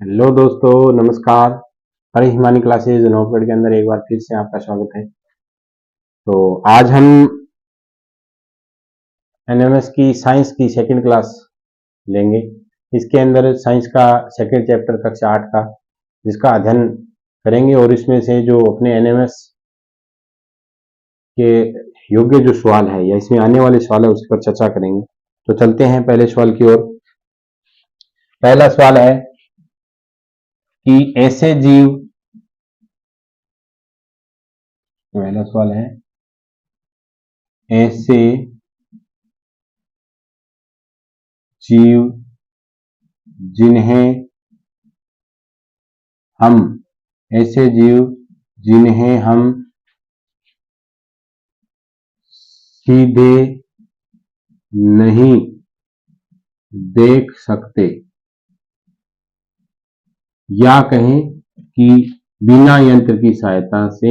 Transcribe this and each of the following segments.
Hello दोस्तों, नमस्कार। हरी Himani classes Naugarh के अंदर एक बार फिर से आपका स्वागत है। तो आज हम एनएमएस की साइंस की सेकंड क्लास लेंगे। इसके अंदर साइंस का सेकंड चैप्टर कक्षा 8 का जिसका अध्ययन करेंगे और इसमें से जो अपने एनएमएस के योग्य जो सवाल है या इसमें आने वाले सवाल है उस पर चर्चा करेंगे। तो चलते हैं पहले सवाल की ओर। पहला सवाल है कि ऐसे जीव पहला सवाल है ऐसे जीव जिन्हें हम सीधे नहीं देख सकते या कहें कि बिना यंत्र की सहायता से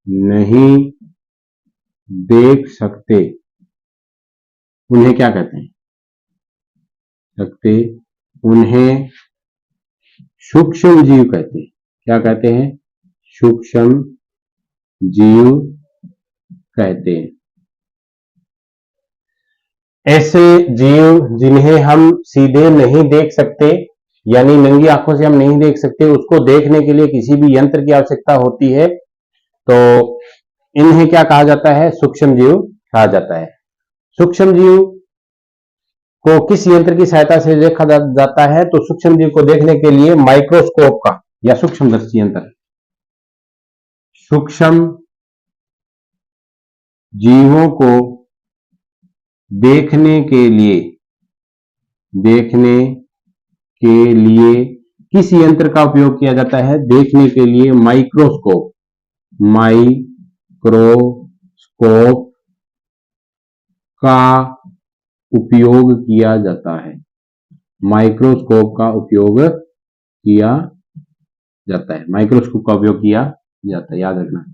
नहीं देख सकते, उन्हें क्या कहते हैं? उन्हें सूक्ष्म जीव कहते हैं। क्या कहते हैं? सूक्ष्म जीव कहते हैं। ऐसे जीव जिन्हें हम सीधे नहीं देख सकते यानी नंगी आंखों से हम नहीं देख सकते, उसको देखने के लिए किसी भी यंत्र की आवश्यकता होती है, तो इन्हें क्या कहा जाता है? सूक्ष्म जीव कहा जाता है। सूक्ष्म जीव को किस यंत्र की सहायता से देखा जाता है? तो सूक्ष्म जीव को देखने के लिए माइक्रोस्कोप का या सूक्ष्मदर्शी यंत्र। सूक्ष्म जीवों को देखने के लिए किस यंत्र का उपयोग किया जाता है? देखने के लिए माइक्रोस्कोप का उपयोग किया जाता है। माइक्रोस्कोप का उपयोग किया जाता है, याद रखना।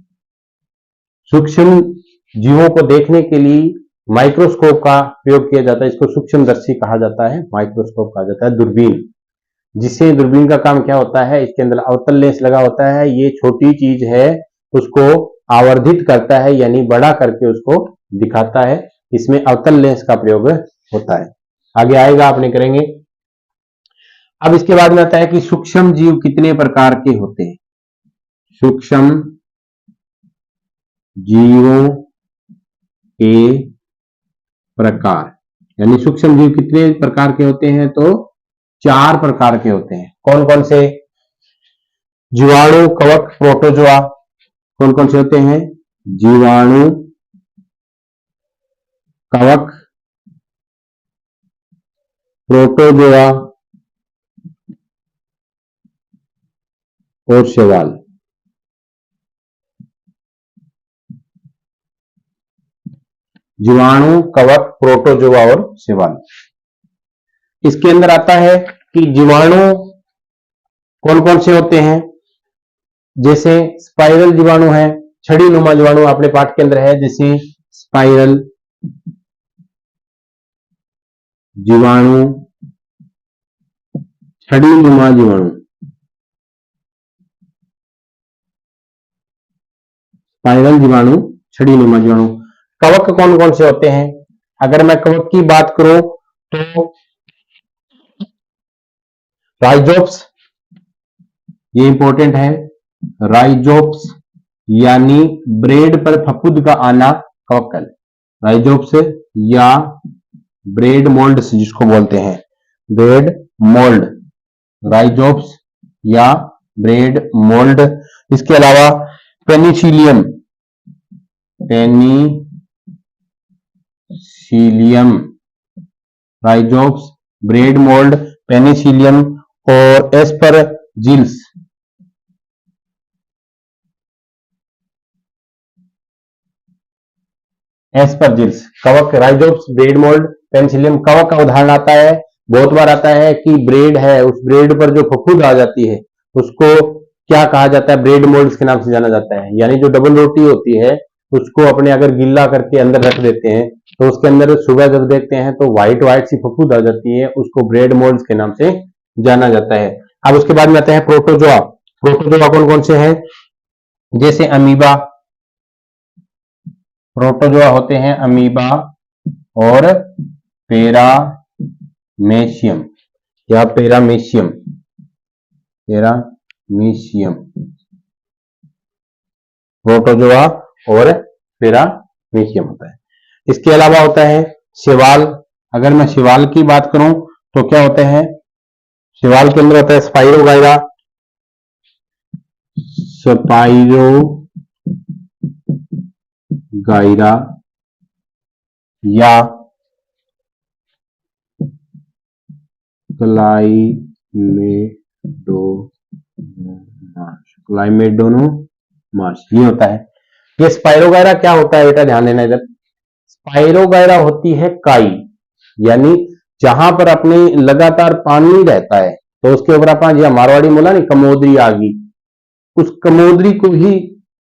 सूक्ष्म जीवों को देखने के लिए माइक्रोस्कोप का उपयोग किया जाता है। इसको सूक्ष्मदर्शी कहा जाता है, माइक्रोस्कोप कहा जाता है। दूरबीन, जिससे दूरबीन का काम क्या होता है? इसके अंदर अवतल लेंस लगा होता है। ये छोटी चीज है, उसको आवर्धित करता है यानी बड़ा करके उसको दिखाता है। इसमें अवतल लेंस का प्रयोग होता है। आगे आएगा, आपने करेंगे। अब इसके बाद में आता है कि सूक्ष्म जीव कितने प्रकार के होते हैं? सूक्ष्म जीवों के प्रकार यानी सूक्ष्म जीव कितने प्रकार के होते हैं? तो 4 प्रकार के होते हैं। कौन कौन से? जीवाणु, कवक, प्रोटोजोआ। कौन कौन से होते हैं? जीवाणु, कवक, प्रोटोजोआ और शैवाल। जीवाणु, कवक, प्रोटोजोआ और शैवाल। इसके अंदर आता है कि जीवाणु कौन कौन से होते हैं? जैसे स्पाइरल जीवाणु है, छड़ी नुमा जीवाणु अपने पाठ के अंदर है, जैसे स्पाइरल जीवाणु, छड़ी नुमा जीवाणु, स्पाइरल जीवाणु, छड़ी नुमा जीवाणु। कवक कौन कौन से होते हैं? अगर मैं कवक की बात करूं तो राइजोप्स, ये इंपॉर्टेंट है। राइजोप्स यानी ब्रेड पर फफूंद का आना कवक कहलाता है। राइजोप्स या ब्रेड मोल्ड जिसको बोलते हैं, ब्रेड मोल्ड, राइजोप्स या ब्रेड मोल्ड। इसके अलावा Penicillium, rhizopus, bread mould, Penicillium और एस्परजिलस। कवक, राइजोप्स, ब्रेड मोल्ड, पेनिसिलियम। कवक का उदाहरण आता है, बहुत बार आता है कि ब्रेड है, उस ब्रेड पर जो फफूंद आ जाती है उसको क्या कहा जाता है? ब्रेड मोल्ड के नाम से जाना जाता है। यानी जो डबल रोटी होती है उसको अपने अगर गीला करके अंदर रख देते हैं तो उसके अंदर सुबह जब देखते हैं तो व्हाइट व्हाइट सी फफूंद आ जाती है, उसको ब्रेड मोल्ड के नाम से जाना जाता है। अब उसके बाद में आते हैं प्रोटोजोआ। प्रोटोजोआ कौन कौन से हैं? जैसे अमीबा, प्रोटोजोआ होते हैं अमीबा और पैरामेशियम या पैरामीशियम, पैरामीशियम, प्रोटोजोआ और पैरामीशियम होता है। इसके अलावा होता है शैवाल। अगर मैं शैवाल की बात करूं तो क्या होते हैं? शैवाल के अंदर होता है स्पाइरोगाइरा, स्पाइरोगाइरा या क्लाइमेडोनोमास, ये होता है। ये स्पाइरोगाइरा क्या होता है बेटा, ध्यान देना इधर। स्पाइरोगाइरा होती है काई, यानी जहां पर अपने लगातार पानी रहता है तो उसके ऊपर अपन ये मारवाड़ी बोला नहीं कमोदरी आ गई, उस कमोदरी को ही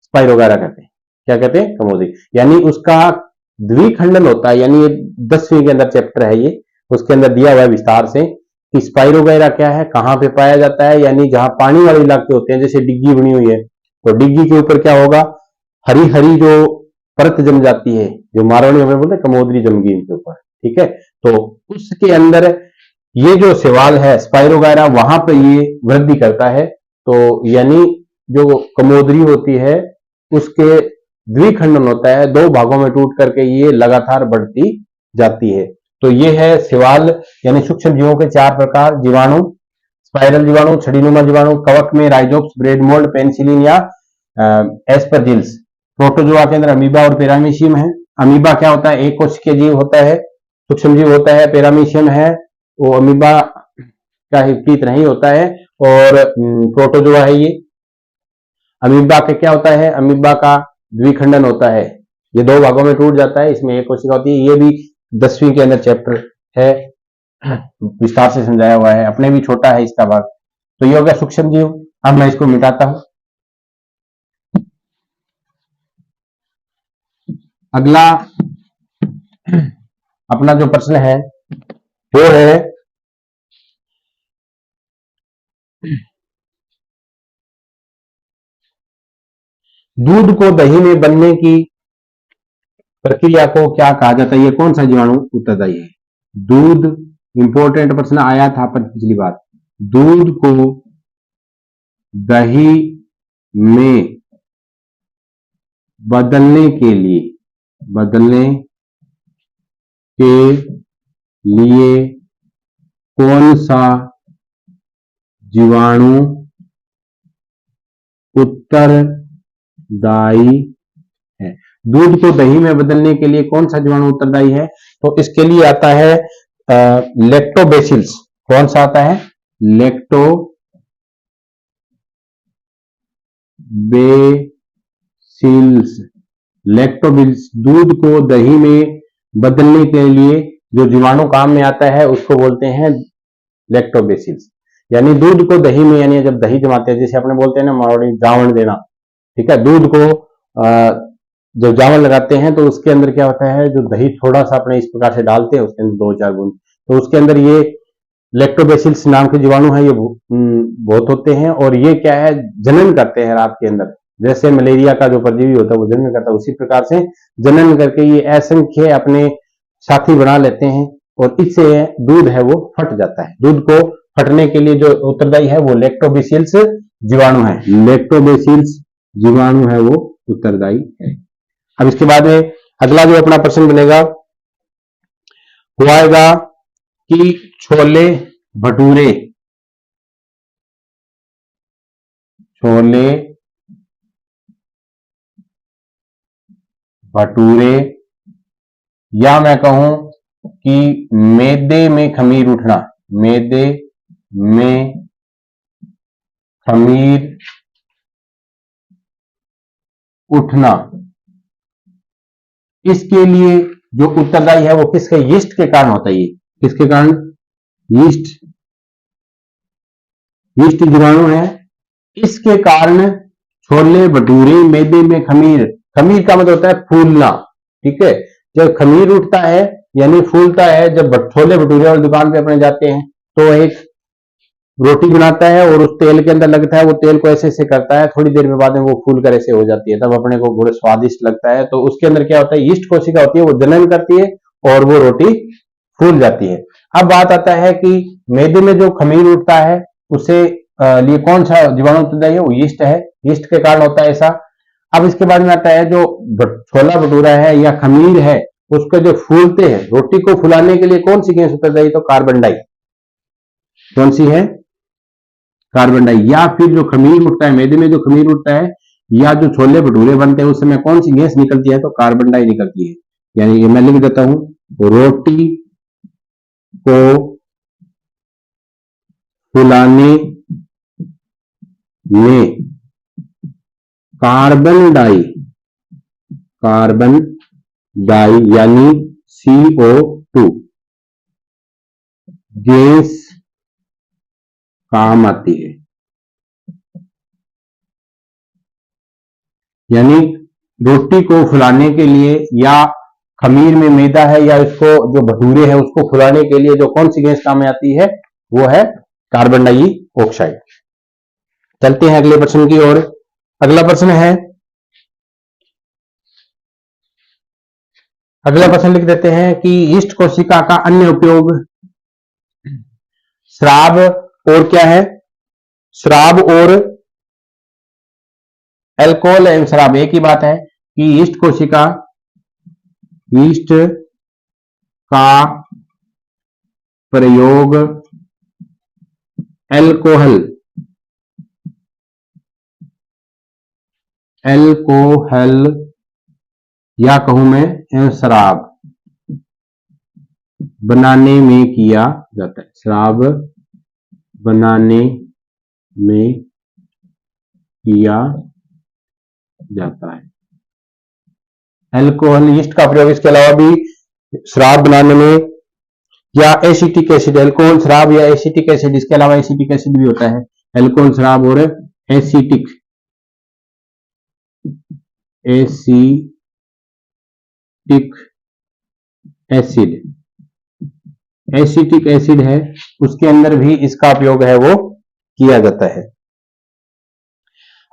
स्पाइरोगाइरा कहते हैं। क्या कहते हैं? कमोदरी। यानी उसका द्विखंडन होता है, यानी ये 10वीं के अंदर चैप्टर है ये, उसके अंदर दिया हुआ है विस्तार से कि स्पाइरोगाइरा क्या है, कहां पे पाया जाता है। यानी जहां पानी वाले इलाके होते हैं, जैसे डिग्गी बनी हुई है तो डिग्गी के ऊपर क्या होगा, हरी हरी जो परत जम जाती है, जो मारवाड़ी में बोलते हैं कमोदरी जम गई इनके ऊपर, ठीक है। तो उसके अंदर ये जो सवाल है स्पाइरोगाइरा, वहां पर ये वृद्धि करता है। तो यानी जो कमोदरी होती है उसके द्विखंडन होता है, दो भागों में टूट करके ये लगातार बढ़ती जाती है। तो ये है सवाल, यानी सूक्ष्म जीवों के 4 प्रकार। जीवाणु, स्पाइरल जीवाणु, छड़ीनुमा जीवाणु, कवक में राइजोप्स, ब्रेड मोल्ड, पेनिसिलिन या एस्परजिल्स। प्रोटोजोआ के अंदर अमीबा और पैरामीशियम है। अमीबा क्या होता है? एक कोशिकीय जीव होता है, सूक्ष्म जीव होता है। पैरामीशियम है वो अमीबा का की तरह ही होता है और प्रोटोजोआ है ये। अमीबा का क्या होता है? अमीबा का द्विखंडन होता है, ये 2 भागों में टूट जाता है, इसमें एक कोशिका होती है। ये भी 10वीं के अंदर चैप्टर है, विस्तार से समझाया हुआ है, अपने भी छोटा है इसका भाग। तो ये हो गया सूक्ष्म जीव। अब मैं इसको मिटाता हूं। अगला अपना जो प्रश्न है वो है दूध को दही में बनने की प्रक्रिया को क्या कहा जाता है? ये कौन सा जीवाणु उत्तरदायी है? दूध, इंपॉर्टेंट प्रश्न आया था पर पिछली बार। दूध को दही में बदलने के लिए कौन सा जीवाणु उत्तरदायी है? दूध को दही में बदलने के लिए कौन सा जीवाणु उत्तरदायी है? तो इसके लिए आता है लैक्टोबैसिलस। कौन सा आता है? लैक्टोबैसिलस। लैक्टोबैसिलस दूध को दही में बदलने के लिए जो जीवाणु काम में आता है उसको बोलते हैं लैक्टोबैसिलस। यानी दूध को दही में, यानी जब दही जमाते हैं, जैसे अपने बोलते हैं ना मारवाड़ी जावण देना, ठीक है। दूध को जब जावण लगाते हैं तो उसके अंदर क्या होता है, जो दही थोड़ा सा अपने इस प्रकार से डालते हैं उसके अंदर 2-4 बूंद, तो उसके अंदर ये लैक्टोबैसिलस नाम के जीवाणु है, ये बहुत होते हैं। और ये क्या है, जनन करते हैं रात के अंदर, जैसे मलेरिया का जो परजीवी होता है वो जनन करता है, उसी प्रकार से जनन करके ये असंख्य अपने साथी बना लेते हैं और इससे दूध है वो फट जाता है। दूध को फटने के लिए जो उत्तरदायी है वो लैक्टोबैसिलस जीवाणु है। लैक्टोबैसिलस जीवाणु है वो उत्तरदायी है। अब इसके बाद में अगला जो अपना प्रश्न बनेगा वो आएगा कि छोले भटूरे या मैं कहूं कि मैदे में खमीर उठना, मैदे में खमीर उठना, इसके लिए जो उत्तरदायी है वो किसके? यीस्ट के कारण होता है। ये किसके कारण? यीस्ट जीवाणु है। इसके कारण छोले भटूरे मैदे में खमीर खमीर का मतलब होता है फूलना, ठीक है। जब खमीर उठता है यानी फूलता है, जब छोले भटूरे वाली दुकान पे अपने जाते हैं तो एक रोटी बनाता है और उस तेल के अंदर लगता है, वो तेल को ऐसे ऐसे करता है, थोड़ी देर में बाद में वो फूल कर ऐसे हो जाती है, तब अपने को बड़े स्वादिष्ट लगता है। तो उसके अंदर क्या होता है, यीस्ट कोशिका होती है, वो जनन करती है और वो रोटी फूल जाती है। अब बात आता है कि मैदे में जो खमीर उठता है उससे लिए कौन सा जीवाणु उत्पत्ति है, वो यीस्ट है, यीस्ट के कारण होता है ऐसा। अब इसके बाद में आता है जो छोला भटूरा है या खमीर है, उसको जो फूलते हैं, रोटी को फुलाने के लिए कौन सी गैस उत्पत्ति, तो कार्बन डाई, कौन सी है, कार्बन डाई। या फिर जो खमीर उठता है, मैदे में जो खमीर उठता है या जो छोले भटूरे बनते हैं उस समय कौन सी गैस निकलती है, तो कार्बन डाई निकलती है। यानी ये मैं लिख देता हूं, रोटी को फुलाने में कार्बन डाई यानी CO2 गैस काम आती है। यानी रोटी को फुलाने के लिए या खमीर में मैदा है या इसको जो भटूरे है उसको फुलाने के लिए जो कौन सी गैस काम आती है, वो है कार्बन डाइऑक्साइड। चलते हैं अगले प्रश्न की ओर। अगला प्रश्न है, अगला प्रश्न लिख देते हैं कि यीस्ट कोशिका का अन्य उपयोग, श्राब और क्या है, श्राब और अल्कोहल एवं शराब एक ही बात है कि यीस्ट का प्रयोग अल्कोहल या कहूं मैं शराब बनाने में किया जाता है, शराब बनाने में किया जाता है। अल्कोहल, यीस्ट का प्रयोग इसके अलावा भी शराब बनाने में, या एसिटिक एसिड, अल्कोहल शराब या एसिटिक एसिड, इसके अलावा एसिटिक एसिड भी होता है, अल्कोहल शराब और एसिटिक एसिड है, उसके अंदर भी इसका उपयोग है वो किया जाता है।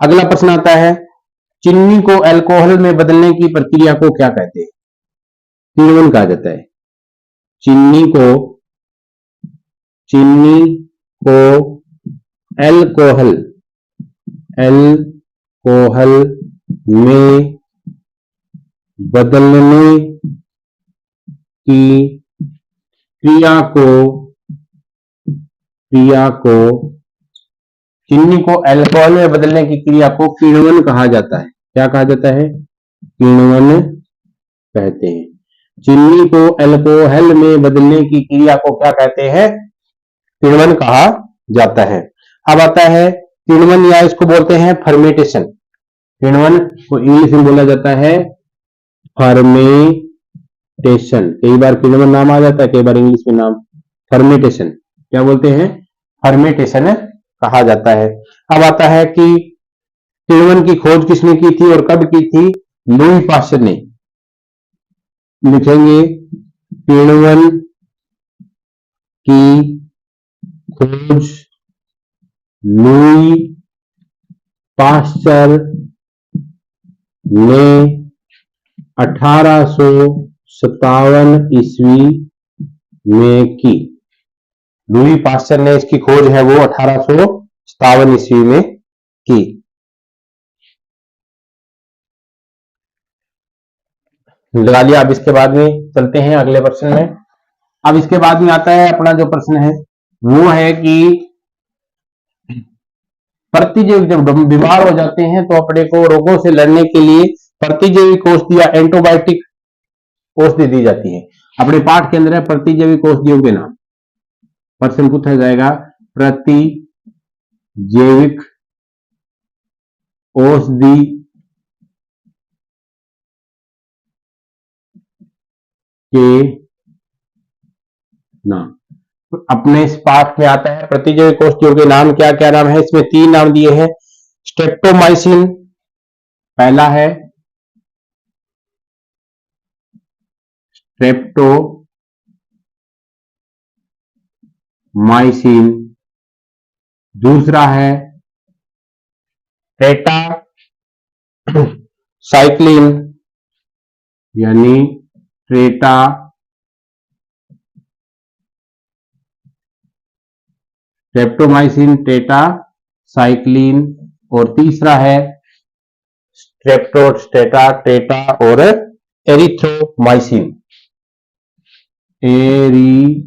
अगला प्रश्न आता है, चीनी को अल्कोहल में बदलने की प्रक्रिया को क्या कहते हैं, किण्वन कहा जाता है। चीनी को अल्कोहल में बदलने की क्रिया को चीनी को अल्कोहल में बदलने की क्रिया को किण्वन कहा जाता है। क्या कहा जाता है, किण्वन कहते हैं। चीनी को अल्कोहल में बदलने की क्रिया को क्या कहते हैं, किण्वन कहा जाता है। अब आता है किण्वन, या इसको बोलते हैं फर्मेंटेशन। किण्वन को इंग्लिश में बोला जाता है फर्मेंटेशन। कई बार किण्वन नाम आ जाता है, कई बार इंग्लिश में नाम फर्मेंटेशन, क्या बोलते हैं, फर्मेंटेशन कहा जाता है। अब आता है कि किण्वन की खोज किसने की थी और कब की थी, लुई पाश्चर ने। लिखेंगे किण्वन की खोज लुई पाश्चर ने 1857 ईस्वी में की। लुई पाश्चर ने इसकी खोज है वो 1857 ईस्वी में की। लगा लिया। अब इसके बाद में चलते हैं अगले प्रश्न में। अब इसके बाद में आता है अपना जो प्रश्न है वो है कि प्रतिजैविक, जब बीमार हो जाते हैं तो अपने को रोगों से लड़ने के लिए प्रतिजैविक औषधि या एंटीबायोटिक औषधि दी जाती है। अपने पाठ के अंदर है प्रतिजैविक औषधियों के नाम। प्रश्न पूछा जाएगा प्रतिजैविक औषधि के नाम। अपने इस पाठ में आता है प्रतिजैविक औषधियों के नाम, क्या क्या नाम है, इसमें 3 नाम दिए हैं। स्ट्रेप्टोमाइसिन पहला है, स्ट्रेप्टोमाइसिन, दूसरा है टेटा साइक्लिन यानी टेटा स्ट्रेप्टोमाइसिन, टेटा साइक्लिन, और तीसरा है स्ट्रेप्टोस्टेटा, टेटा और एरिथ्रोमाइसिन, एरिथ्रोमाइसिन,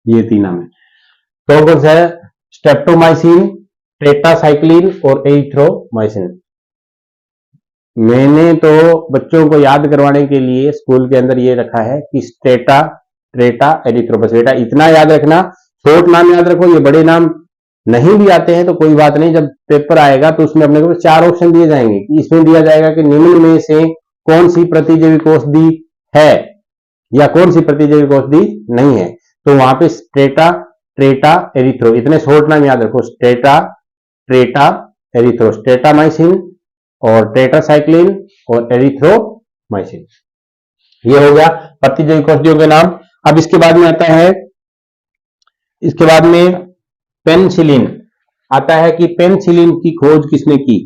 ये तीन नाम है। कौन कौन सा है? स्ट्रेप्टोमाइसिन, टेट्रासाइक्लिन और एरिथ्रोमाइसिन। मैंने तो बच्चों को याद करवाने के लिए स्कूल के अंदर ये रखा है कि स्टेटा, ट्रेटा, एरिथ्रोमाइसिन। बेटा इतना याद रखना, शॉर्ट नाम याद रखो, ये बड़े नाम नहीं भी आते हैं तो कोई बात नहीं, जब पेपर आएगा तो उसमें अपने को 4 ऑप्शन दिए जाएंगे। इसमें दिया जाएगा कि निम्न में से कौन सी प्रतिजैविक औषधि है या कौन सी प्रतिजैविक औषधि नहीं है, तो वहां पे स्ट्रेटा, ट्रेटा, एरिथ्रो, इतने शॉर्ट नाम याद रखो। स्ट्रेटा, ट्रेटा, एरिथ्रो, स्ट्रेटामाइसिन और टेट्रासाइक्लिन और एरिथ्रोमाइसिन, ये हो गया प्रतिजैविक औषधियों के नाम। अब इसके बाद में आता है, इसके बाद में पेनिसिलिन आता है कि पेनिसिलिन की खोज किसने की?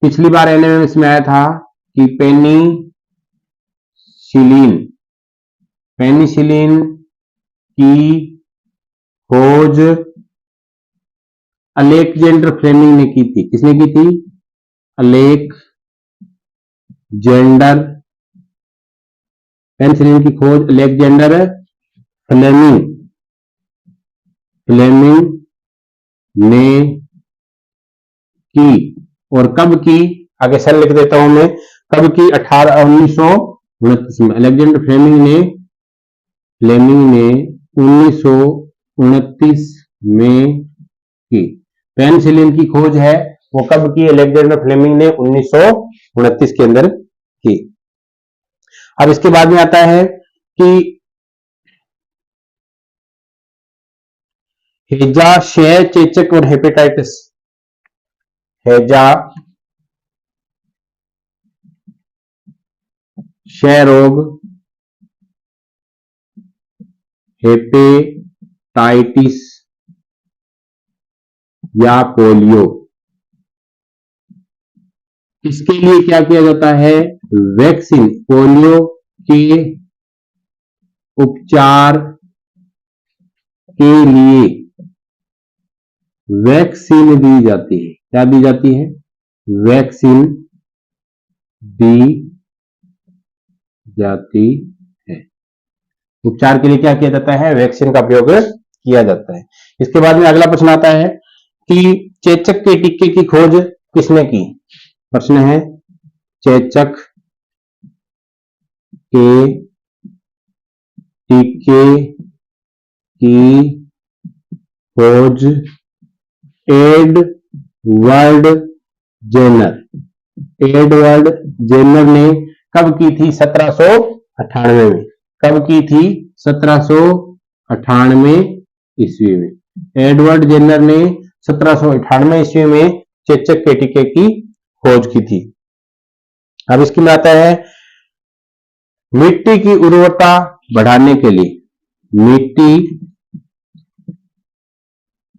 पिछली बार एनएमएमएस में आया था कि पेनिसिलिन की खोज अलेक्जेंडर फ्लेमिंग ने की थी। किसने की थी? अलेक्जेंडर, पेनिसिलिन की खोज अलेक्जेंडर फ्लेमिंग ने की। और कब की? आगे सन लिख देता हूं मैं, कब की? 1929 में। अलेक्जेंडर फ्लेमिंग ने 1929 में की। पेनिसिलिन की खोज है वो कब की? अलेक्जेंडर फ्लेमिंग ने 1929 के अंदर की। अब इसके बाद में आता है कि हैजा, क्षय, चेचक और हेपेटाइटिस। हैजा, क्षय रोग, हेपेटाइटिस या पोलियो, इसके लिए क्या किया जाता है? वैक्सीन, पोलियो के उपचार के लिए वैक्सीन दी जाती है। क्या दी जाती है? वैक्सीन दी जाती है। उपचार के लिए क्या किया जाता है? वैक्सीन का प्रयोग किया जाता है। इसके बाद में अगला प्रश्न आता है कि चेचक के टीके की खोज किसने की? प्रश्न है चेचक के टीके की खोज एडवर्ड जेनर ने कब की थी? 1798 में। कब की थी? 1798 ईस्वी में। एडवर्ड जेनर ने 1798 ईस्वी में चेचक के टीके की खोज की थी। अब इसकी में आता है मिट्टी की उर्वरता बढ़ाने के लिए, मिट्टी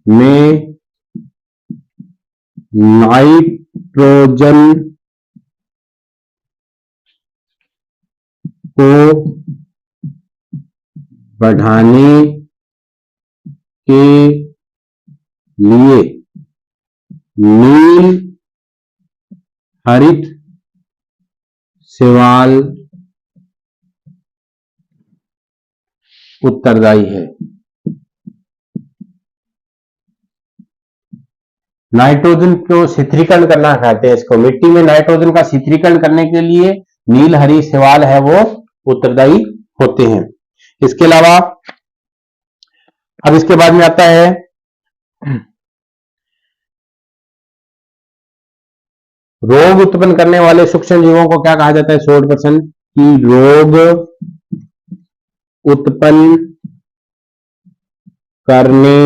में नाइट्रोजन को बढ़ाने के लिए नील हरित शैवाल उत्तरदायी है। नाइट्रोजन को शिथिलीकरण करना कहते हैं इसको। मिट्टी में नाइट्रोजन का शिथिलीकरण करने के लिए नील हरी शैवाल है वो उत्तरदायी होते हैं। इसके अलावा अब इसके बाद में आता है रोग उत्पन्न करने वाले सूक्ष्म जीवों को क्या कहा जाता है? शॉर्ट प्रश्न कि रोग उत्पन्न करने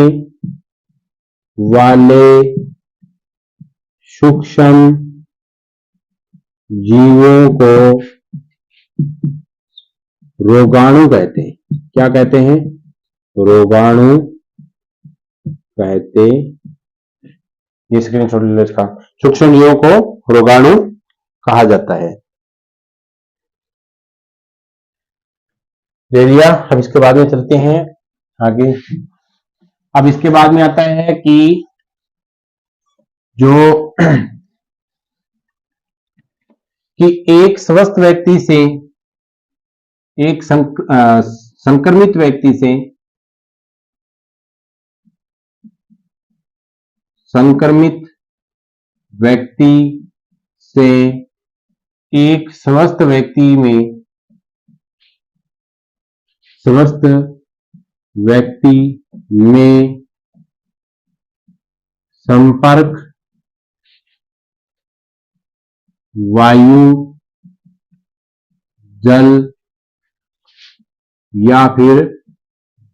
वाले सूक्ष्म जीवों को रोगाणु कहते हैं। क्या कहते हैं? रोगाणु कहते। ये स्क्रीनशॉट ले लो इसका। सूक्ष्म जीवों को रोगाणु कहा जाता है। ले लिया। अब इसके बाद में चलते हैं आगे। अब इसके बाद में आता है कि जो कि एक स्वस्थ व्यक्ति से एक संक्रमित व्यक्ति से एक स्वस्थ व्यक्ति में संपर्क वायु, जल या फिर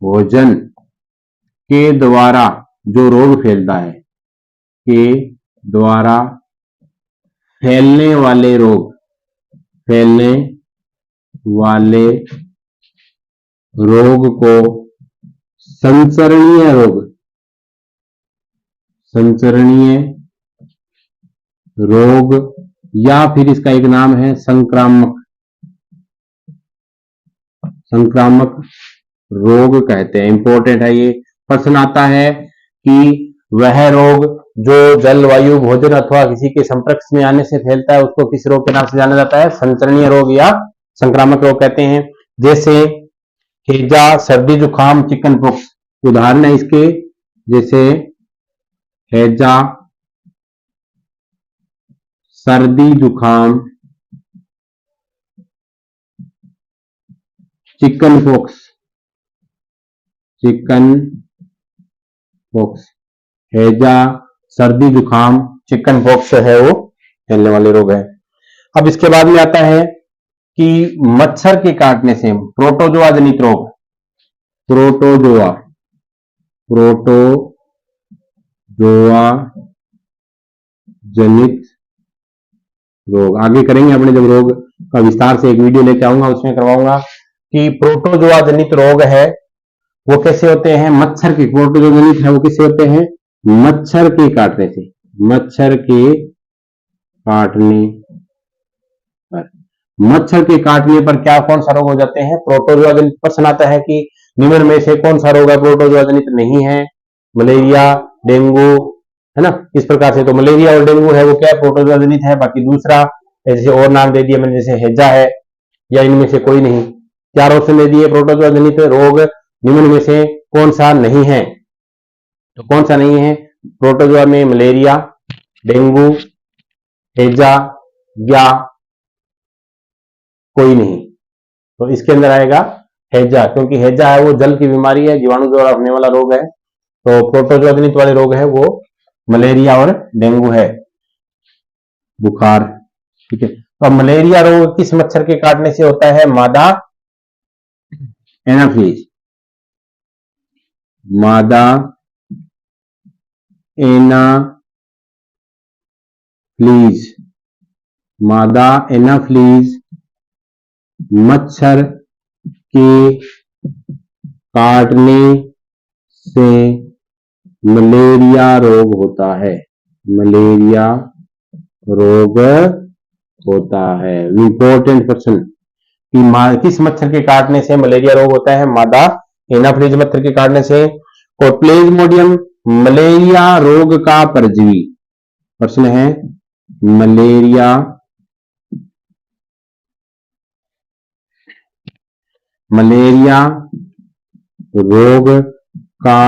भोजन के द्वारा जो रोग फैलता है, के द्वारा फैलने वाले रोग को संसरणीय रोग या फिर इसका एक नाम है संक्रामक रोग कहते हैं। इंपॉर्टेंट है ये। प्रश्न आता है कि वह रोग जो जल, वायु, भोजन अथवा किसी के संपर्क में आने से फैलता है उसको किस रोग के नाम से जाना जाता है? संसरणीय रोग या संक्रामक रोग कहते हैं। जैसे हैजा, सर्दी जुकाम, चिकन पॉक्स उदाहरण है इसके। जैसे हैजा, सर्दी जुकाम, चिकन पॉक्स। हैजा, सर्दी जुकाम, चिकन पॉक्स है वो फैलने वाले रोग है। अब इसके बाद में आता है कि मच्छर के काटने से प्रोटोजोआ जनित रोग, प्रोटोजोआ जनित रोग आगे करेंगे अपने, जब रोग का विस्तार से एक वीडियो लेके आऊंगा उसमें करवाऊंगा कि प्रोटोजोआ जनित रोग है वो कैसे होते हैं। मच्छर के प्रोटोजोआ जनित है वो कैसे होते हैं? मच्छर के काटने से। मच्छर के काटने पर क्या कौन सा रोग हो जाते हैं? प्रोटोजोआ जनित। प्रश्न आता है कि निम्न में से कौन सा रोग है प्रोटोजोआ जनित नहीं है? मलेरिया, डेंगू, है ना। इस प्रकार से तो मलेरिया और डेंगू है वो क्या है? प्रोटोजोआ जनित है। बाकी दूसरा जैसे और नाम दे दिया मैंने, जैसे हैजा है, या इनमें से कोई नहीं। चार ऑप्शन दे दिए प्रोटोजोआ जनित रोग, निम्न में से कौन सा नहीं है? तो कौन सा नहीं है? प्रोटोजोआ में मलेरिया, डेंगू, हैजा या कोई नहीं। तो इसके अंदर आएगा हैजा, क्योंकि हैजा है वो जल की बीमारी है, जीवाणु द्वारा होने वाला रोग है। तो प्रोटोजोआ जनित वाले रोग है वो मलेरिया और डेंगू है, बुखार। ठीक है। तो मलेरिया रोग किस मच्छर के काटने से होता है? मादा एनाफिलीज। मादा एनाफिलीज मच्छर के काटने से मलेरिया रोग होता है। मलेरिया रोग होता है। इंपॉर्टेंट क्वेश्चन कि किस मच्छर के काटने से मलेरिया रोग होता है? मादा एनाफिलीज मच्छर के काटने से। और प्लेज्मोडियम मलेरिया रोग का परजीवी। प्रश्न है मलेरिया रोग का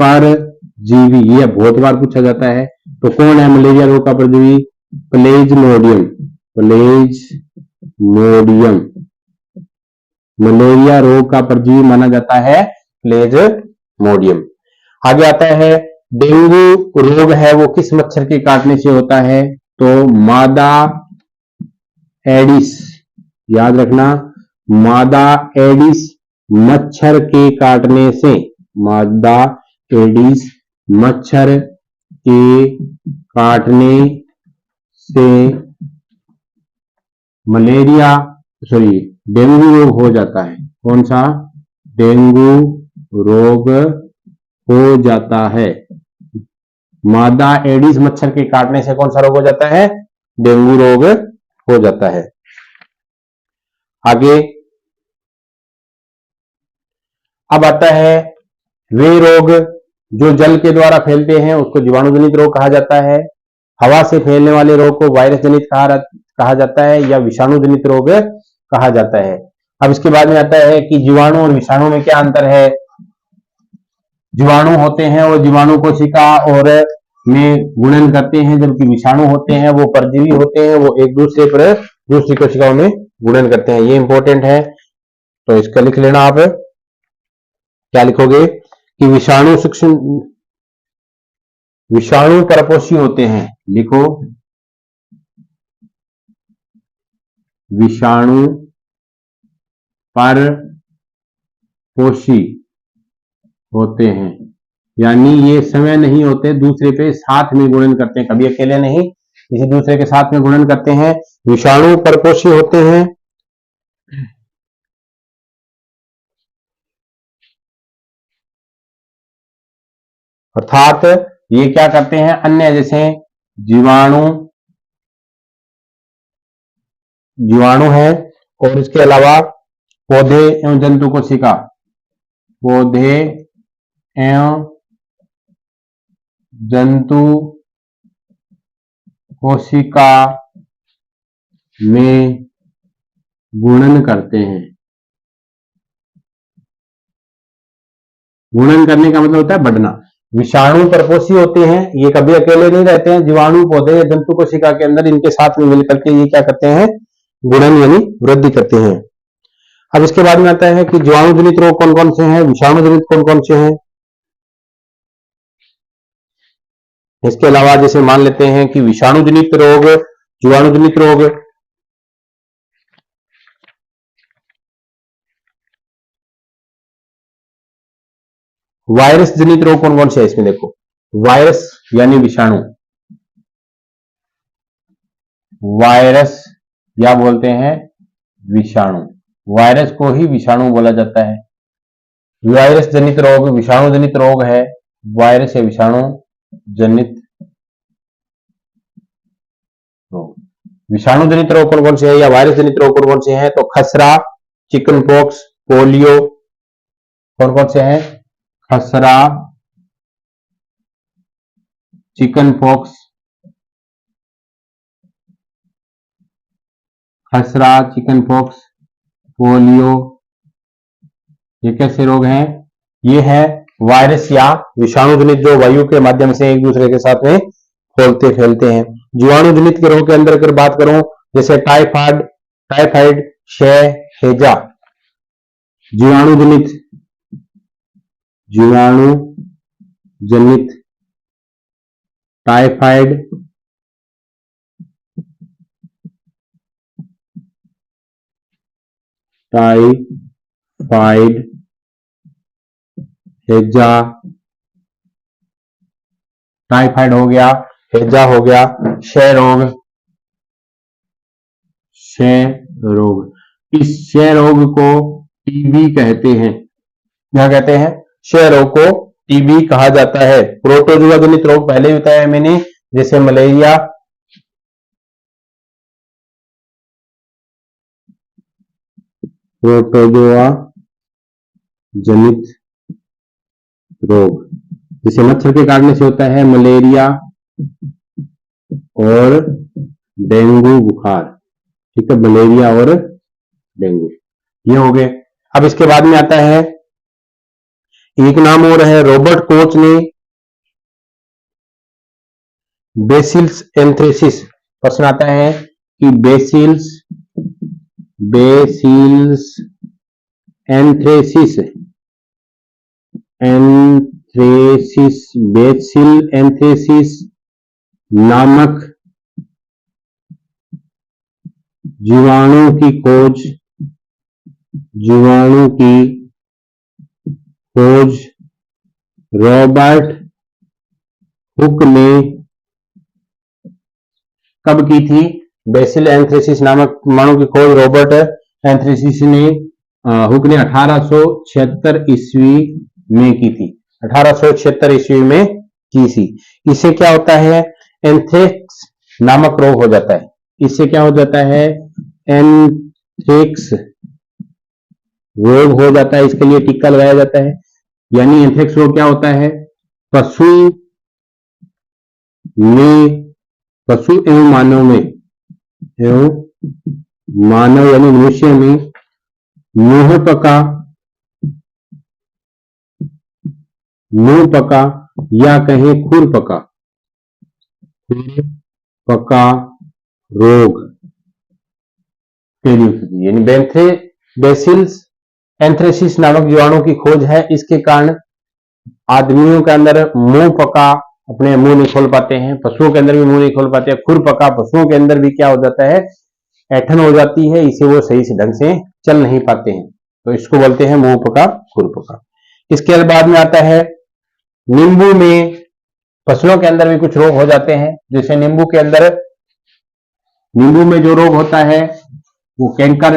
परजीवी, यह बहुत बार पूछा जाता है। तो कौन है मलेरिया रोग का परजीवी? प्लेज्मोडियम। मलेरिया रोग का परजीवी माना जाता है प्लेज्मोडियम। आगे आता है डेंगू रोग है वो किस मच्छर के काटने से होता है? तो मादा एडिस, याद रखना, मादा एडिस मच्छर के काटने से, मादा एडिस मच्छर के काटने से मलेरिया डेंगू रोग हो जाता है। कौन सा? डेंगू रोग हो जाता है। मादा एडिस मच्छर के काटने से कौन सा रोग हो जाता है? डेंगू रोग हो जाता है। आगे अब आता है वे रोग जो जल के द्वारा फैलते हैं, उसको जीवाणु जनित रोग कहा जाता है। हवा से फैलने वाले रोग को वायरस जनित कहा जाता है या विषाणु जनित रोग कहा जाता है। अब इसके बाद में आता है कि जीवाणु और विषाणु में क्या अंतर है। जीवाणु होते हैं वो जीवाणु कोशिका और में गुणन करते हैं, जबकि विषाणु होते हैं वो परजीवी होते हैं, वो एक दूसरे पर दूसरी कोशिकाओं में गुणन करते हैं। ये इंपॉर्टेंट है, तो इसका लिख लेना आप। क्या लिखोगे कि विषाणु परपोषी होते हैं। लिखो विषाणु परपोषी होते हैं, यानी ये समय नहीं होते, दूसरे पे साथ में गुणन करते हैं, कभी अकेले नहीं, किसी दूसरे के साथ में गुणन करते हैं। विषाणु परपोषी होते हैं। अर्थात ये क्या करते हैं, अन्य जैसे जीवाणु है, और इसके अलावा पौधे एवं जंतु कोशिका, पौधे एवं जंतु कोशिका में गुणन करते हैं। गुणन करने का मतलब होता है बढ़ना। विषाणु परपोषी होते हैं, ये कभी अकेले नहीं रहते हैं, जीवाणु पौधे या जंतु कोशिका के अंदर इनके साथ में मिलकर के ये क्या करते हैं, गुणन यानी वृद्धि करते हैं। अब इसके बाद में आता है कि जीवाणु जनित रोग कौन कौन से हैं, विषाणु जनित कौन कौन से हैं। इसके अलावा जैसे मान लेते हैं कि विषाणु जनित रोग, जीवाणु जनित रोग, वायरस जनित रोग कौन कौन से है। इसमें देखो वायरस यानी विषाणु, वायरस या बोलते हैं विषाणु, वायरस को ही विषाणु बोला जाता है। वायरस जनित रोग विषाणु जनित रोग है, वायरस या विषाणु जनित रोग। विषाणु जनित रोग कौन कौन से है या वायरस जनित रोग कौन कौन से हैं, तो खसरा, चिकन पॉक्स, पोलियो, कौन कौन से हैं, खसरा, चिकन पॉक्स, खसरा, चिकन पॉक्स, पोलियो, ये कैसे रोग हैं, ये है वायरस या विषाणु जनित जो वायु के माध्यम से एक दूसरे के साथ में फैलते हैं। जीवाणु जनित के रोग के अंदर अगर बात करूं, जैसे टाइफाइड, क्षय, हैजा। जीवाणु जनित टाइफाइड, हैजा, टाइफाइड हो गया, हैजा हो गया, क्षय रोग, इस क्षय रोग को टीबी कहते हैं। क्या कहते हैं, क्षय रोग को टीबी कहा जाता है। प्रोटोजुआ जनित रोग पहले ही बताया मैंने, जैसे मलेरिया, प्रोटोजुआ जनित रोग जैसे मच्छर के काटने से होता है मलेरिया और डेंगू बुखार। ठीक है, मलेरिया और डेंगू ये हो गए। अब इसके बाद में आता है एक नाम और है, रॉबर्ट कोच ने बेसिल्स एंथ्रेसिस, प्रश्न आता है कि बेसिल्स एंथ्रेसिस नामक जीवाणु की खोज रॉबर्ट हुक ने कब की थी? बेसिल एंथ्रेसिस नामक जीवाणु की खोज रॉबर्ट एंथ्रेसिस ने हुक ने 1876 ईस्वी में की थी। 1876 ईस्वी में की थी। इससे क्या होता है? एंथ्रेक्स नामक रोग हो जाता है। इससे क्या हो जाता है? एंथ्रेक्स रोग हो जाता है। इसके लिए टीका लगाया जाता है। यानी एंथ्रेक्स रोग क्या होता है? पशु एवं मानव यानी मनुष्य में मुंह पका या कहें खुरपका रोग यानी बेसिल्स एंथ्रेसिस नामक जीवाणु की खोज है। इसके कारण आदमियों के अंदर मुंह पका अपने मुंह नहीं खोल पाते हैं, पशुओं के अंदर भी मुंह नहीं खोल पाते हैं, खुरपका पशुओं के अंदर भी क्या हो जाता है? ऐठन हो जाती है, इसे वो सही से ढंग से चल नहीं पाते हैं, तो इसको बोलते हैं मुंह पका खुरपका। इसके बाद में आता है नींबू में फसलों के अंदर भी कुछ रोग हो जाते हैं। जैसे नींबू में जो रोग होता है वो कैंकर,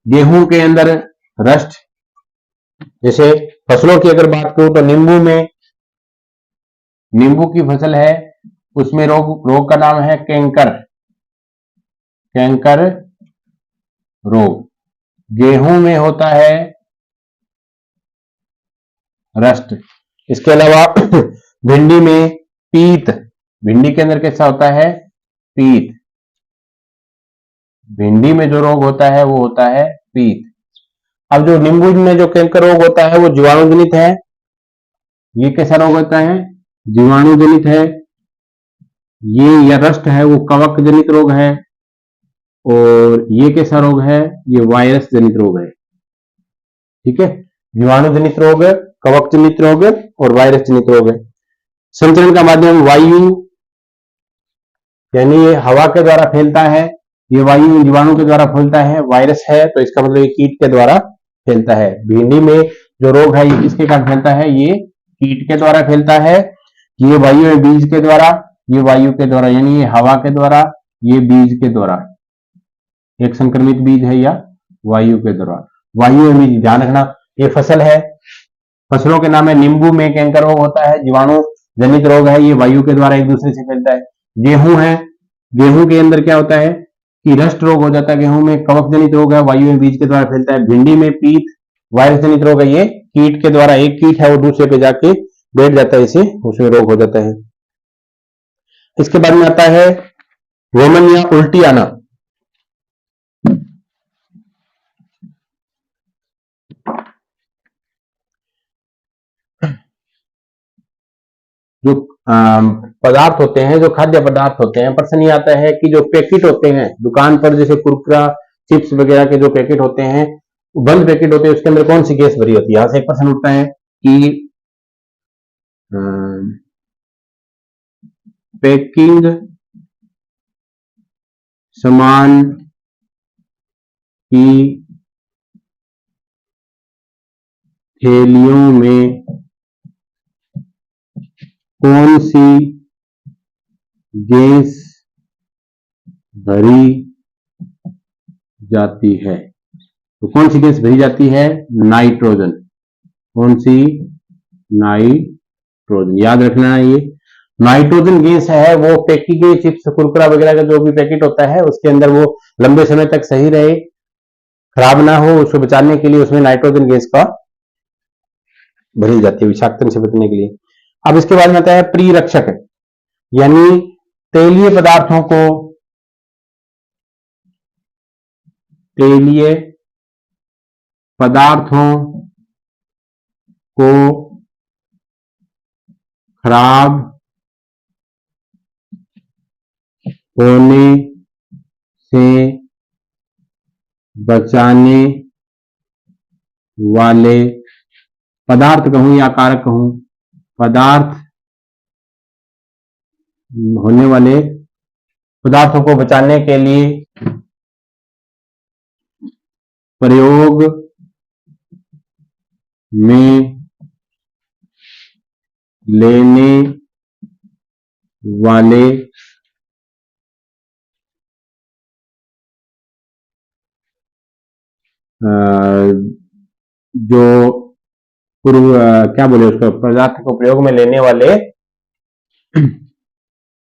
गेहूं के अंदर रस्ट। जैसे फसलों की अगर बात करूं तो नींबू की फसल है, उसमें रोग का नाम है कैंकर रोग। गेहूं में होता है रस्ट। इसके अलावा भिंडी में पीत, भिंडी के अंदर कैसा होता है? पीत। भिंडी में जो रोग होता है वो होता है पीत। अब जो नींबू में जो कैंकर रोग होता है वो जीवाणु जनित है। ये कैसा रोग होता है? जीवाणु जनित है। ये या रस्ट है वो कवक जनित रोग है। और ये कैसा रोग है? ये वायरस जनित रोग है। ठीक है, जीवाणु जनित रोग, कवक जनित रोग और वायरस जनित रोग है। संचरण का माध्यम वायु, यानी ये हवा के द्वारा फैलता है। ये वायु जीवाणु के द्वारा फैलता है। वायरस है तो इसका मतलब ये कीट के द्वारा फैलता है। भिंडी में जो रोग है ये किसके कारण फैलता है? ये कीट के द्वारा फैलता है। ये वायु है बीज के द्वारा, ये वायु के द्वारा, यानी ये हवा के द्वारा, ये बीज के द्वारा, एक संक्रमित बीज है या वायु के द्वारा। वायु में बीज, ध्यान रखना ये फसल है, फसलों के नाम है। नींबू में कैंकर रोग होता है, जीवाणु जनित रोग है, ये वायु के द्वारा एक दूसरे से फैलता है। गेहूं है, गेहूं के अंदर क्या होता है कि रस्ट रोग हो जाता है। गेहूं में कवक जनित रोग है, वायु में बीज के द्वारा फैलता है। भिंडी में पीत वायरस जनित रोग है, ये कीट के द्वारा, एक कीट है वो दूसरे पे जाके बैठ जाता है, इसे उसमें रोग हो जाता है। इसके बाद में आता है वोमन या उल्टी आना। जो पदार्थ होते हैं, जो खाद्य पदार्थ होते हैं, प्रश्न ये आता है कि जो पैकेट होते हैं दुकान पर, जैसे कुरकुरा चिप्स वगैरह के जो पैकेट होते हैं, बंद पैकेट होते हैं, उसके अंदर कौन सी गैस भरी होती है? यहां से एक प्रश्न उठता है कि पैकिंग सामान की थैलियों में कौन सी गैस भरी जाती है? तो कौन सी गैस भरी जाती है? नाइट्रोजन। कौन सी? नाइट्रोजन। याद रखना है, ये नाइट्रोजन गैस है वो पैकिंग के चिप्स कुरकुरा वगैरह का जो भी पैकेट होता है उसके अंदर वो लंबे समय तक सही रहे, खराब ना हो, उसको बचाने के लिए उसमें नाइट्रोजन गैस का भरी जाती है, विषाक्तन से बचने के लिए। अब इसके बाद में आता है प्रीरक्षक, यानी तेलीय पदार्थों को खराब होने से बचाने वाले पदार्थ कहूं या कारक कहूं, पदार्थ होने वाले पदार्थों को बचाने के लिए प्रयोग में लेने वाले जो पूर्व क्या बोले उसको, पदार्थ को प्रयोग में लेने वाले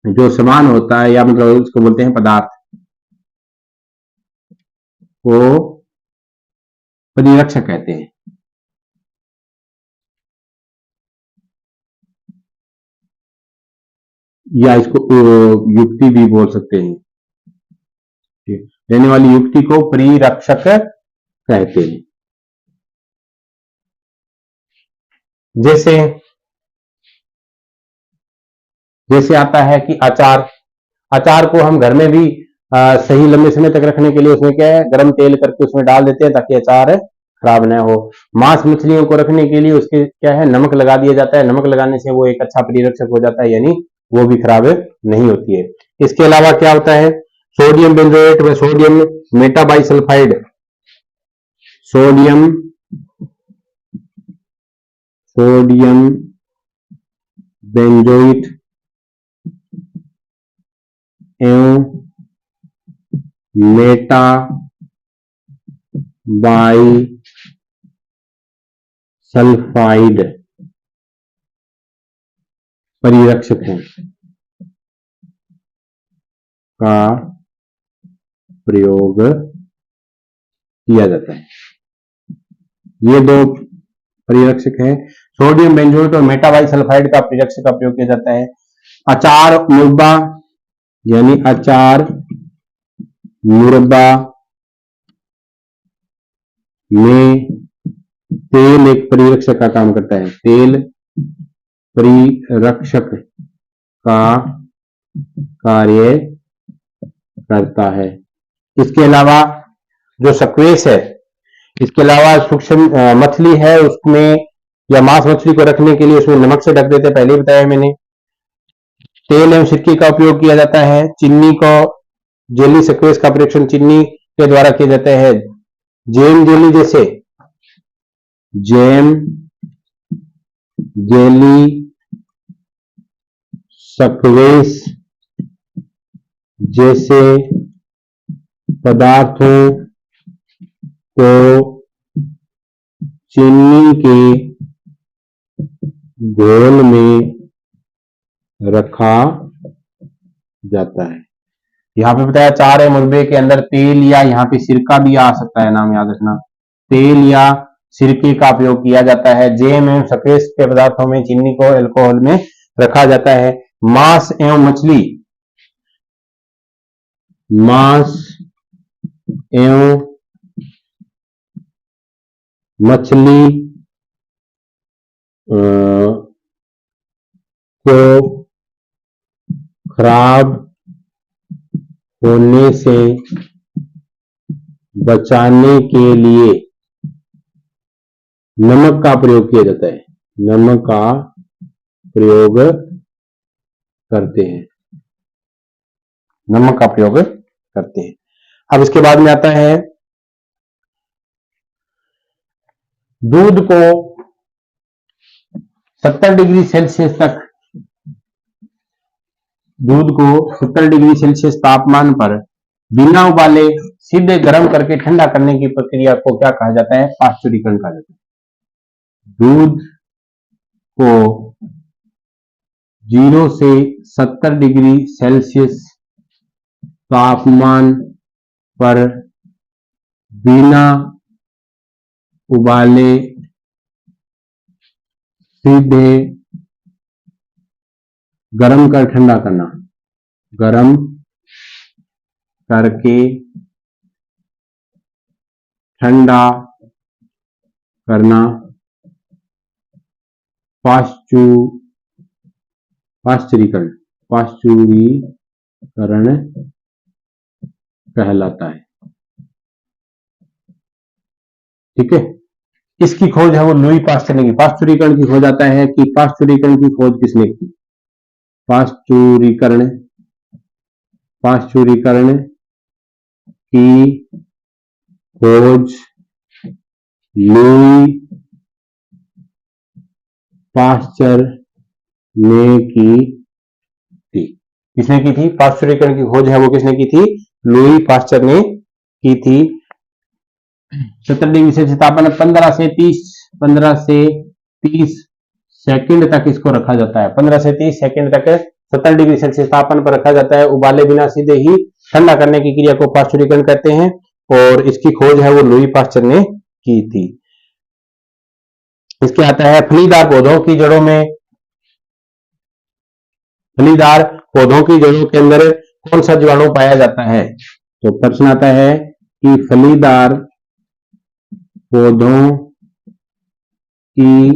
जो सामान होता है, या मतलब उसको बोलते हैं पदार्थ, को परिरक्षक कहते हैं। या इसको युक्ति भी बोल सकते हैं, लेने वाली युक्ति को परिरक्षक कहते हैं। जैसे जैसे आता है कि अचार को हम घर में भी सही लंबे समय तक रखने के लिए उसमें क्या है, गर्म तेल करके उसमें डाल देते हैं ताकि अचार खराब ना हो। मांस मछलियों को रखने के लिए उसके क्या है, नमक लगा दिया जाता है। नमक लगाने से वो एक अच्छा परिरक्षक हो जाता है, यानी वो भी खराब नहीं होती है। इसके अलावा क्या होता है, सोडियम बेंजोएट व सोडियम मेटाबाइसल्फाइड, सोडियम बेंजोइट एवं मेटा बाइसल्फाइड परिरक्षक हैं का प्रयोग किया जाता है। ये दो परिरक्षक है, सोडियम बेंजोएट और मेटाबाइसल्फाइड का परिरक्षक का प्रयोग किया जाता है। अचार मुरब्बा, यानी अचार मुरब्बा में तेल एक परिरक्षक का काम करता है, तेल परिरक्षक का कार्य करता है। इसके अलावा जो स्क्वैश है, इसके अलावा सूक्ष्म मछली है उसमें, या मांस मछली को रखने के लिए उसमें नमक से ढक देते, पहले ही बताया मैंने। तेल एवं सिरके का उपयोग किया जाता है। चीनी को जेली स्क्वैश का परीक्षण चीनी के द्वारा किया जाता है। जैम जेली, जैसे जैम जेली स्क्वैश जैसे पदार्थों को चीनी के घोल में रखा जाता है। यहाँ पे बताया अचार है मुरब्बे के अंदर तेल या यहाँ पे सिरका भी आ सकता है, नाम याद रखना, तेल या सिरके का प्रयोग किया जाता है। जैम एवं स्क्वैश के पदार्थों में चीनी को अल्कोहल में रखा जाता है। मांस एवं मछली, मांस एवं मछली को खराब होने से बचाने के लिए नमक का प्रयोग किया जाता है, नमक का प्रयोग करते हैं, नमक का प्रयोग करते हैं। अब इसके बाद में आता है दूध को 70 डिग्री सेल्सियस तक, दूध को 70 डिग्री सेल्सियस तापमान पर बिना उबाले सीधे गर्म करके ठंडा करने की प्रक्रिया को क्या कहा जाता है, पाश्चुरीकरण कहा जाता है। दूध को 0 से 70 डिग्री सेल्सियस तापमान पर बिना उबाले सीधे गरम कर ठंडा करना, गरम करके ठंडा करना पाश्चुरीकरण कहलाता है। ठीक है, इसकी खोज है वो लुई पास्चर ने की। पाश्चुरीकरण की खोज आता है कि पाश्चुरीकरण की खोज किसने की, पाश्चुरीकरण की खोज लुई पास्चर ने की थी। किसने की थी, पाश्चुरीकरण की खोज है वो किसने की थी, लुई पास्चर ने की थी। 70 डिग्री सेल्सियस तापमान 15 से 30 सेकंड तक इसको रखा जाता है। 15 से 30 सेकंड तक 70 डिग्री सेल्सियस तापमान पर रखा जाता है। उबाले बिना सीधे ही ठंडा करने की क्रिया को पाश्चुरीकरण कहते हैं और इसकी खोज है वो लुई पाश्चर ने की थी। इसके आता है फलीदार पौधों की जड़ों में, फलीदार पौधों की जड़ों के अंदर कौन सा जीवाणु पाया जाता है? तो प्रश्न आता है कि फलीदार पौधों की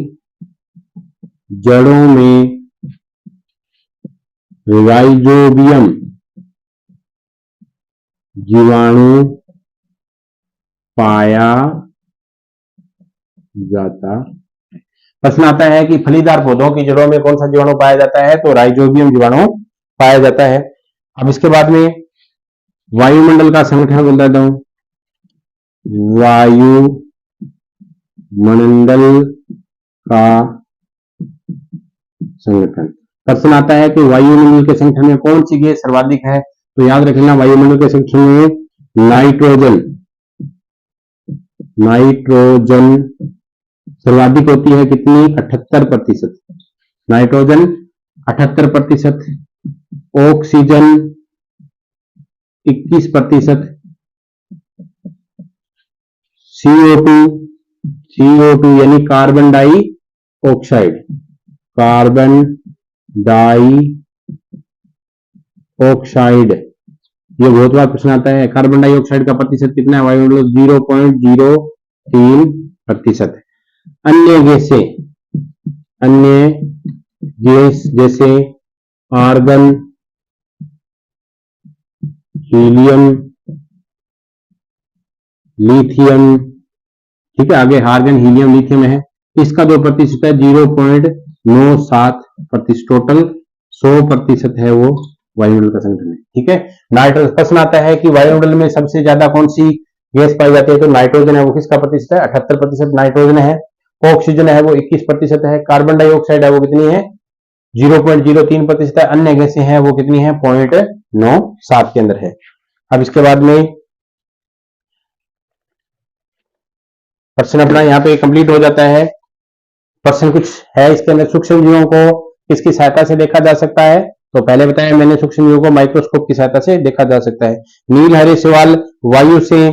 जड़ों में राइजोबियम जीवाणु पाया जाता है। प्रश्न आता है कि फलीदार पौधों की जड़ों में कौन सा जीवाणु पाया जाता है? तो राइजोबियम जीवाणु पाया जाता है। अब इसके बाद में वायुमंडल का संगठन बोल देता हूं। वायुमंडल का संगठन। प्रश्न आता है कि वायुमंडल के संगठन में कौन सी गैस सर्वाधिक है? तो याद रखना वायुमंडल के संगठन में नाइट्रोजन सर्वाधिक होती है। कितनी? 78%। नाइट्रोजन 78%, ऑक्सीजन 21%, CO2 यानी कार्बन डाई ऑक्साइड ये बहुत बार प्रश्न आता है। कार्बन डाइऑक्साइड का प्रतिशत कितना है वायुमंडल? 0.03%। अन्य गैस जैसे आर्गन, हीलियम, लिथियम, ठीक है, आगे आर्गन, हीलियम, लिथियम है, इसका जो प्रतिशत है 0.97%। टोटल 100% है वो वायुमंडल का संगठन है। ठीक है, नाइट्रोजन। प्रश्न आता है कि वायुमंडल में सबसे ज्यादा कौन सी गैस पाई जाती है? तो नाइट्रोजन है। वो किसका प्रतिशत है? 78% नाइट्रोजन है। ऑक्सीजन है वो 21% है। कार्बन डाइऑक्साइड है वो कितनी है? 0.03% है। अन्य गैसें हैं वो कितनी है? 0.97 के अंदर है। अब इसके बाद में प्रश्न अपना यहाँ पे कंप्लीट हो जाता है। प्रश्न कुछ है इसके अंदर, सूक्ष्म जीवों को किसकी सहायता से देखा जा सकता है? तो पहले बताया मैंने, सूक्ष्म जीवों को माइक्रोस्कोप की सहायता से देखा जा सकता है। नील हरे सवाल वायु से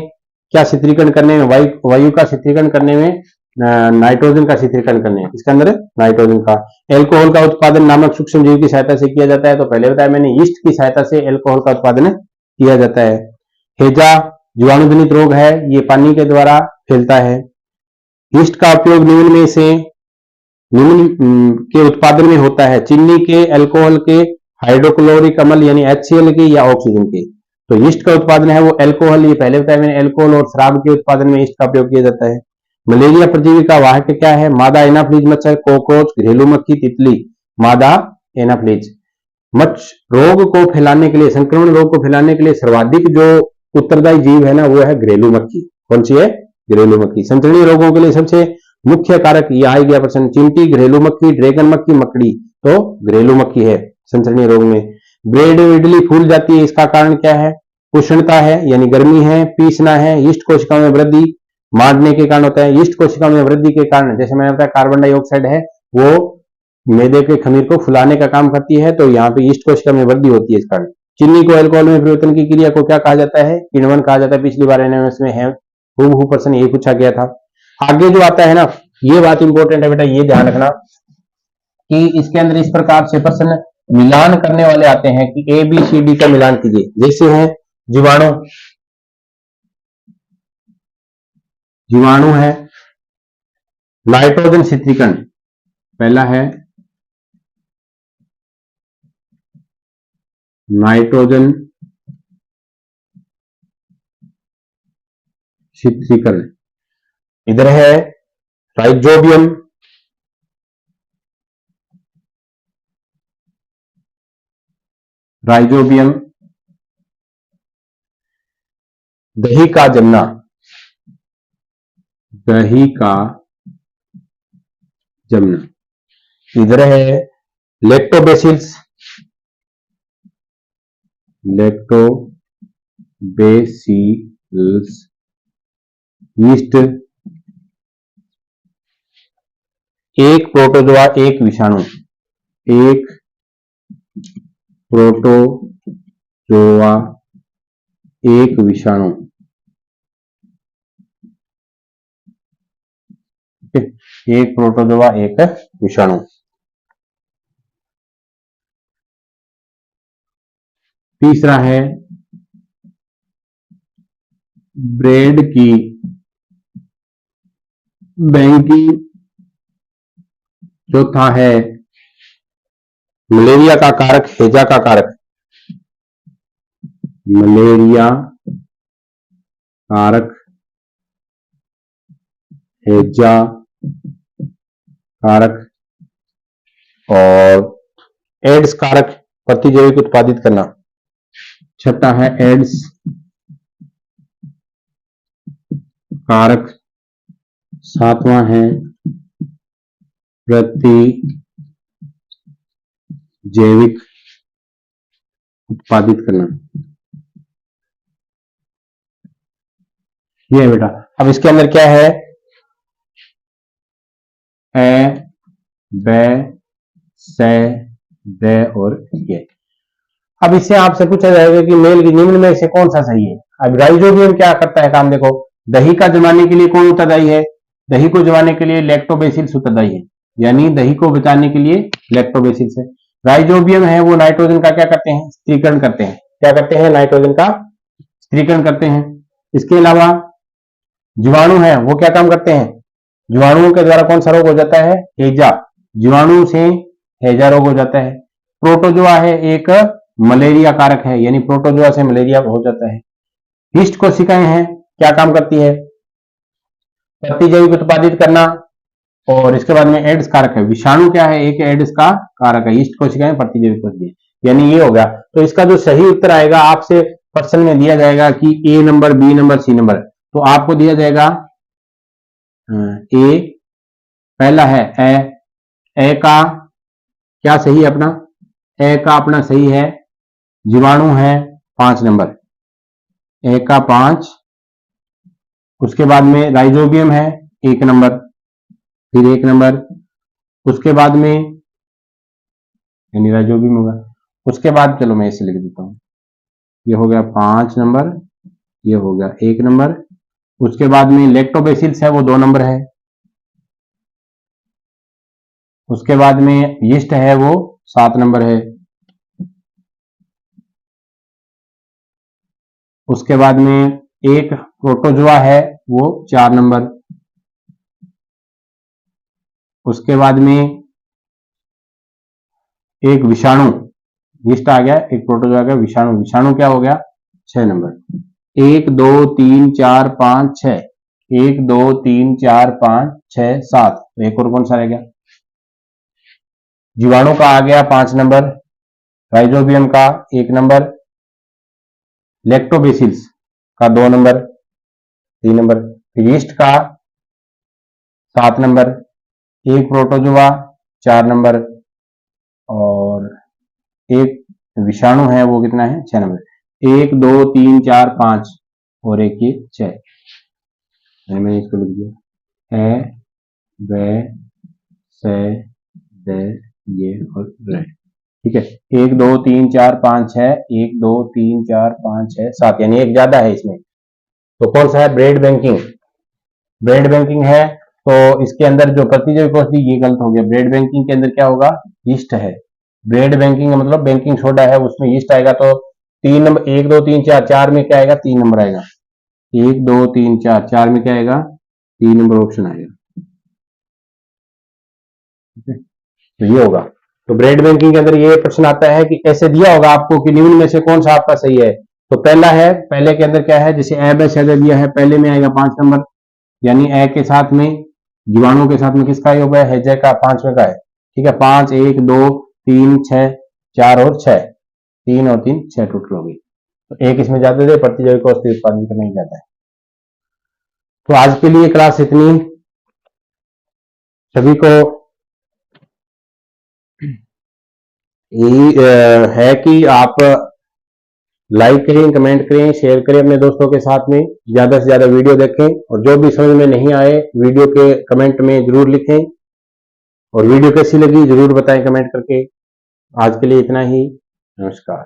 क्या शीतलीकरण करने में, वायु का शीतलीकरण करने में, नाइट्रोजन का शीतलीकरण करने में, इसके अंदर नाइट्रोजन का। एल्कोहल का उत्पादन नामक सूक्ष्म जीव की सहायता से किया जाता है। तो पहले बताया मैंने, यीस्ट की सहायता से एल्कोहल का उत्पादन किया जाता है। हैजा जीवाणुजनित रोग है, ये पानी के द्वारा फैलता है। यीस्ट का उपयोग निम्न के उत्पादन में होता है। चीनी के, अल्कोहल के, हाइड्रोक्लोरिक अम्ल यानी HCl के या ऑक्सीजन के। तो यीस्ट का उत्पादन है वो अल्कोहल, ये पहले बताया मैंने, अल्कोहल और शराब के उत्पादन में यीस्ट का उपयोग किया जाता है। मलेरिया परजीवी का वाहक क्या है? मादा एनाफ्लीज मच्छर, कॉकरोच, घरेलू मक्खी, तितली। मादा एनाफ्लीज। मच्छर रोग को फैलाने के लिए, संक्रमण रोग को फैलाने के लिए सर्वाधिक जो उत्तरदायी जीव है ना, वो है घरेलू मक्खी। कौन सी है? घरेलू मक्खी। संचरणीय रोगों के लिए सबसे मुख्य कारक, ये आ गया प्रश्न, चींटी, घरेलू मक्खी, ड्रैगन मक्खी, मकड़ी। तो घरेलू मक्खी है संचरणीय रोग में। ब्रेड इडली फूल जाती है, इसका कारण क्या है? उष्णता है यानी गर्मी है, पीसना है, यीस्ट कोशिकाओं में वृद्धि मारने के कारण होता है। यीस्ट कोशिकाओं में वृद्धि के कारण, जैसे मैंने बताया, कार्बन डाइऑक्साइड है वो मैदे के खमीर को फुलाने का काम करती है, तो यहाँ पे यीस्ट कोशिका में वृद्धि होती है इस कारण। चीनी को अल्कोहल में परिवर्तन की क्रिया को क्या कहा जाता है? किण्वन कहा जाता है। पिछली बार एनएमएस में है हूबहू प्रश्न ये पूछा गया था। आगे जो आता है ना, ये बात इंपॉर्टेंट है बेटा, ये ध्यान रखना कि इसके अंदर इस प्रकार से प्रश्न मिलान करने वाले आते हैं कि ABCD का मिलान कीजिए। जैसे है जीवाणु है, नाइट्रोजन शीतलीकरण पहला है, नाइट्रोजन शीतलीकरण। इधर है राइजोबियम, दही का जमना, इधर है लैक्टोबैसिलस, यीस्ट, एक प्रोटोजोआ एक विषाणु, एक प्रोटोजोआ एक विषाणु, एक प्रोटोजोआ एक विषाणु। तीसरा है ब्रेड की बैंकिंग। चौथा है मलेरिया का कारक, हैजा का कारक, मलेरिया कारक, हैजा कारक और एड्स कारक, प्रतिजैविक उत्पादित करना। छठा है एड्स कारक। सातवां है प्रतिजैविक उत्पादित करना। ये है बेटा। अब इसके अंदर क्या है, ए, बे, से, दे और ये। अब इससे आपसे पूछा जाएगा कि निम्न में से कौन सा सही है। अब राइजोबियम क्या करता है काम, देखो दही का जमाने के लिए कौन उत्तरदायी है, दही को जमाने के लिए लैक्टोबैसिलस उत्तरदायी है, यानी दही को बचाने के लिए लैक्टोबैसिलस है। राइजोबियम है वो नाइट्रोजन का क्या करते हैं, स्थिरीकरण करते हैं। क्या करते हैं, नाइट्रोजन का स्थिरीकरण करते हैं। इसके अलावा जीवाणु है वो क्या काम करते हैं, जीवाणुओं के द्वारा कौन सा रोग हो जाता है, हैजा, जीवाणु से हैजा रोग हो जाता है। प्रोटोजोआ है एक मलेरिया कारक है, यानी प्रोटोजोआ से मलेरिया हो जाता है। यीस्ट कोशिकाएं हैं, क्या काम करती है, प्रतिजैविक उत्पादित करना। और इसके बाद में एड्स कारक है, विषाणु क्या है, एक एड्स का कारक है। यीस्ट कोशिकाएं प्रतिजैविक कोशिकाएं, यानी ये हो गया। तो इसका जो सही उत्तर आएगा आपसे प्रश्न में दिया जाएगा कि A number, B number, C number. तो आपको दिया जाएगा ए, पहला है ए का क्या सही है अपना, ए का अपना सही है, जीवाणु है 5 नंबर, ए का 5। उसके बाद में राइजोबियम है 1 नंबर, फिर 1 नंबर। उसके बाद में यानी राइजोबियम होगा। उसके बाद चलो मैं इसे लिख देता हूं, ये हो गया 5 नंबर, ये हो गया 1 नंबर। उसके बाद में लैक्टोबैसिलस है वो 2 नंबर है। उसके बाद में यीस्ट है वो 7 नंबर है। उसके बाद में एक प्रोटोजोआ है वो 4 नंबर। उसके बाद में एक विषाणु, यीस्ट आ गया, एक प्रोटोजोआ का विषाणु, विषाणु क्या हो गया 6 नंबर। 1 2 3 4 5 6, 1 2 3 4 5 6 7। तो एक और कौन सा रह गया, जीवाणु का आ गया 5 नंबर, राइजोबियम का 1 नंबर, लैक्टोबैसिलस का 2 नंबर, 3 नंबर, फिर यीस्ट का 7 नंबर, एक प्रोटोजोआ 4 नंबर और एक विषाणु है वो कितना है 6 नंबर। 1 2 3 4 5 और एक ये 6। मैंने इसको लिख दिया, ए, बे, से, दे, ये और रे। ठीक है, 1 2 3 4 5 6, 1 2 3 4 5 6 7, यानी एक ज्यादा है इसमें। तो कौन सा है, ब्रेड बैंकिंग, ब्रेड बैंकिंग है। तो इसके अंदर जो प्रतिजैविक औषधि, ये गलत हो गया। ब्रेड बैंकिंग के अंदर क्या होगा, यीस्ट है। ब्रेड बैंकिंग मतलब बैंकिंग सोडा है उसमें यीस्ट आएगा। तो 3 नंबर, 1 2 3 4, 4 में क्या आएगा, 3 नंबर आएगा। 1 2 3 4, 4 में क्या आएगा, 3 नंबर ऑप्शन आएगा। ठीक है, तो ये होगा। तो ब्रेड बैंकिंग के अंदर ये प्रश्न आता है कि ऐसे दिया होगा आपको कि निम्न में से कौन सा आपका सही है। तो पहला है, पहले के अंदर क्या है, जैसे ए बे से दिया है, पहले में आएगा 5 नंबर, यानी ए के साथ में जीवाणु के साथ में किसका योग है, हैजा का 5वें का है। ठीक है, 5 1 2 3 6 4 और 6, 3 और 3 6 टोटल हो गई। तो एक इसमें ज्यादा दे, प्रतिजैविक औषधि उत्पादन करना ही जाता है। तो आज के लिए क्लास इतनी। सभी को यही है कि आप लाइक करें, कमेंट करें, शेयर करें अपने दोस्तों के साथ में, ज्यादा से ज्यादा वीडियो देखें और जो भी समझ में नहीं आए वीडियो के कमेंट में जरूर लिखें और वीडियो कैसी लगी जरूर बताएं कमेंट करके। आज के लिए इतना ही, नमस्कार।